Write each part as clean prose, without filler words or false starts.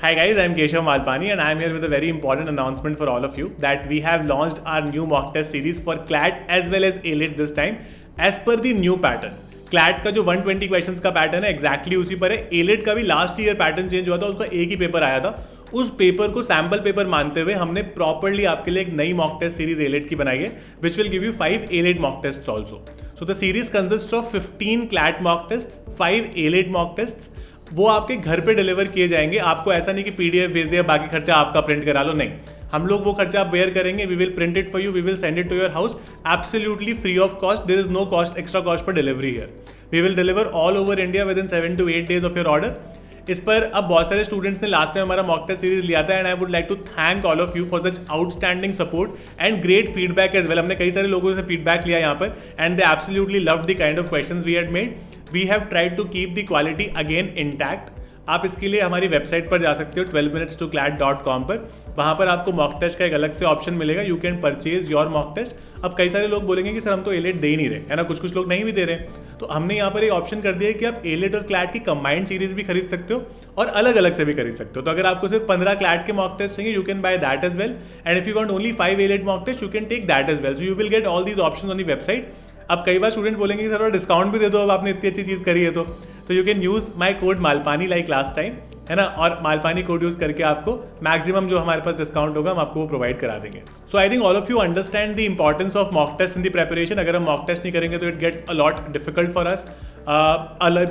Hi guys, I'm Keshav Malpani and I'm here with a very important announcement for all of you that we have launched our new mock test series for CLAT as well as ALET this time as per the new pattern. CLAT का जो 120 questions का pattern है exactly उसी पर है. ALET का भी last year pattern change हुआ था, उसका एक ही पेपर आया था. उस पेपर को सैम्पल पेपर मानते हुए हमने प्रॉपर्ली आपके लिए एक नई मॉक टेस्ट सीरीज ALET की बनाई है which will give you 5 ALET mock test also. So the series consist of 15 CLAT mock test, 5 ALET mock test. वो आपके घर पे डिलीवर किए जाएंगे. आपको ऐसा नहीं कि PDF भेज दिया बाकी खर्चा आपका प्रिंट करा लो, नहीं. हम लोग वो खर्चा आप बेयर करेंगे. We will print it for you, we will send it to your house absolutely free of cost. There is no cost, extra cost for delivery here. We will deliver all over India within 7 to 8 days of your order. इस पर अब बहुत सारे students ने last time हमारा mock test series लिया था and I would like to thank all of you for such outstanding support and great feedback as well. हमने कई सारे लोगों से फीडबैक लिया यहाँ पर and they absolutely love the kind of questions we had made. We have tried to keep the quality again intact. आप इसके लिए हमारी वेबसाइट पर जा सकते हो 12minutes2clat.com पर. वहाँ पर आपको मॉक टेस्ट का एक अलग से ऑप्शन मिलेगा. You can purchase your mock test. अब कई सारे लोग बोलेंगे कि सर हम तो ALET दे ही नहीं रहे, है ना, कुछ लोग नहीं भी दे रहे. तो हमने यहाँ पर एक ऑप्शन कर दिया है कि आप ALET और CLAT की कंबाइंड सीरीज भी खरीद सकते हो और अलग अलग से भी खरीद सकते हो. तो अगर आपको सिर्फ 15 CLAT के मॉक टेस्ट चाहिए, you can buy that as well. And if you want only 5 ALET mock test, you can take that as well. So you will get all these options on the website. अब कई बार student बोलेंगे कि sir discount भी दे दो, अब आपने इतनी अच्छी चीज़ करी है तो you can use my code Malpani like last time, है ना. और मालपानी कोड यूज़ करके आपको मैक्सिमम जो हमारे पास डिस्काउंट होगा हम आपको वो प्रोवाइड करा देंगे. So I think all of you understand the importance of mock test in the preparation. अगर हम मॉक टेस्ट नहीं करेंगे तो it gets a lot difficult for us.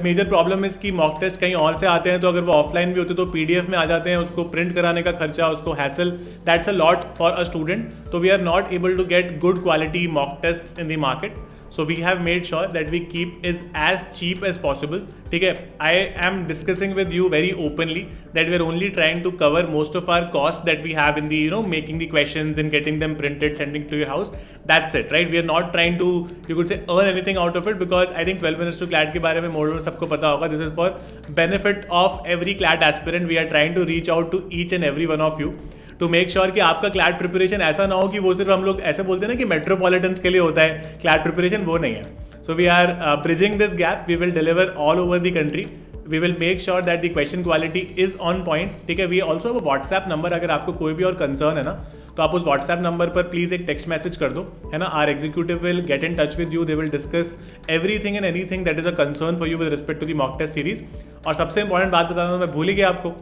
Major problem is कि मॉक टेस्ट कहीं और से आते हैं, तो अगर वो ऑफलाइन भी होते तो PDF में आ जाते हैं, उसको प्रिंट कराने का खर्चा, उसको hassle, that's a lot for a student. तो we are not able to get good quality mock test in the market. So we have made sure that we keep is as cheap as possible. ठीक है, I am discussing with you very openly that we are only trying to cover most of our cost that we have in the making the questions and getting them printed, sending to your house. That's it, right? We are not trying to, you could say, earn anything out of it, because I think 12 minutes to CLAT के बारे में more or less सबको पता होगा. This is for benefit of every CLAT aspirant. We are trying to reach out to each and every one of you to make sure कि आपका CLAT preparation ऐसा ना हो कि वो सिर्फ हम लोग ऐसे बोलते हैं ना कि मेट्रोपॉलिटन्स के लिए होता है CLAT प्रिपरेशन, वो नहीं है. So we are bridging this gap. We will deliver all over the country. We will make sure that the question quality is on point. ठीक है, we also have a WhatsApp number. अगर आपको कोई भी और कंसर्न है ना, तो आप उस व्हाट्सएप नंबर पर प्लीज़ एक टेक्स्ट मैसेज कर दो, है ना. Our executive will get in touch with you. They will discuss everything and anything that is a concern for you with respect to the mock test series. और सबसे important बात बताना मैं भूल ही गया आपको.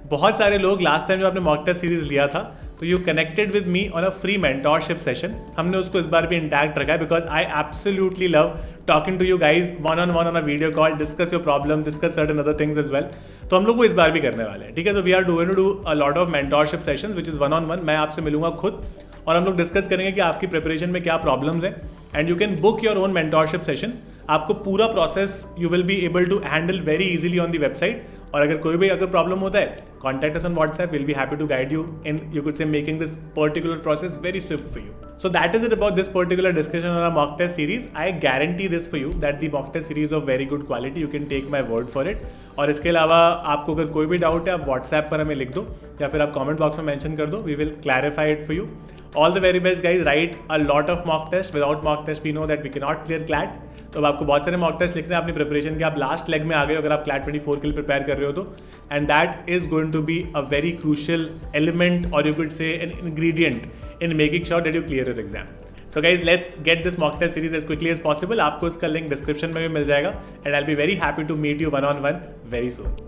बहुत सारे लोग लास्ट टाइम जो आपने मॉक टेस्ट सीरीज लिया था, तो you connected with me on a free mentorship session. हमने उसको इस बार भी इंटैक्ट रखा है because I absolutely love talking to you guys one on a video call, discuss your problem, discuss certain other things as well. तो हम लोग वो इस बार भी करने वाले हैं. ठीक है, तो we are going to do a lot of mentorship sessions which is 1-on-1. मैं आपसे मिलूंगा खुद और हम लोग डिस्कस करेंगे कि आपकी प्रिपरेशन में क्या प्रॉब्लम्स हैं. And you can book your own mentorship session. आपको पूरा process you will be able to handle very easily on the website. और अगर कोई भी प्रॉब्लम होता है, contact us on WhatsApp. We'll be happy to guide you in, you could say, making this particular process very swift for you. So that is it about this particular discussion on our mock test series. I guarantee this for you that the mock test series of very good quality. You can take my word for it. और इसके अलावा आपको अगर कोई भी doubt है, आप WhatsApp पर हमें लिख दो या फिर आप कमेंट बॉक्स में मेंशन कर दो. We will clarify it for you. All the very best guys. Write a lot of mock tests. Without mock test we know that we cannot clear CLAT. तो अब आपको बहुत सारे मॉक टेस्ट लिखने हैं अपनी प्रिपरेशन के. आप लास्ट लेग में आ गए अगर आप CLAT 24 के लिए प्रिपेयर कर रहे हो तो. And that is going to be a very crucial element और you could say an ingredient in making sure that you clear your exam. So guys, let's get this mock test series as quickly as possible. आपको इसका link description में भी मिल जाएगा. And I will be very happy to meet you 1-on-1 very soon.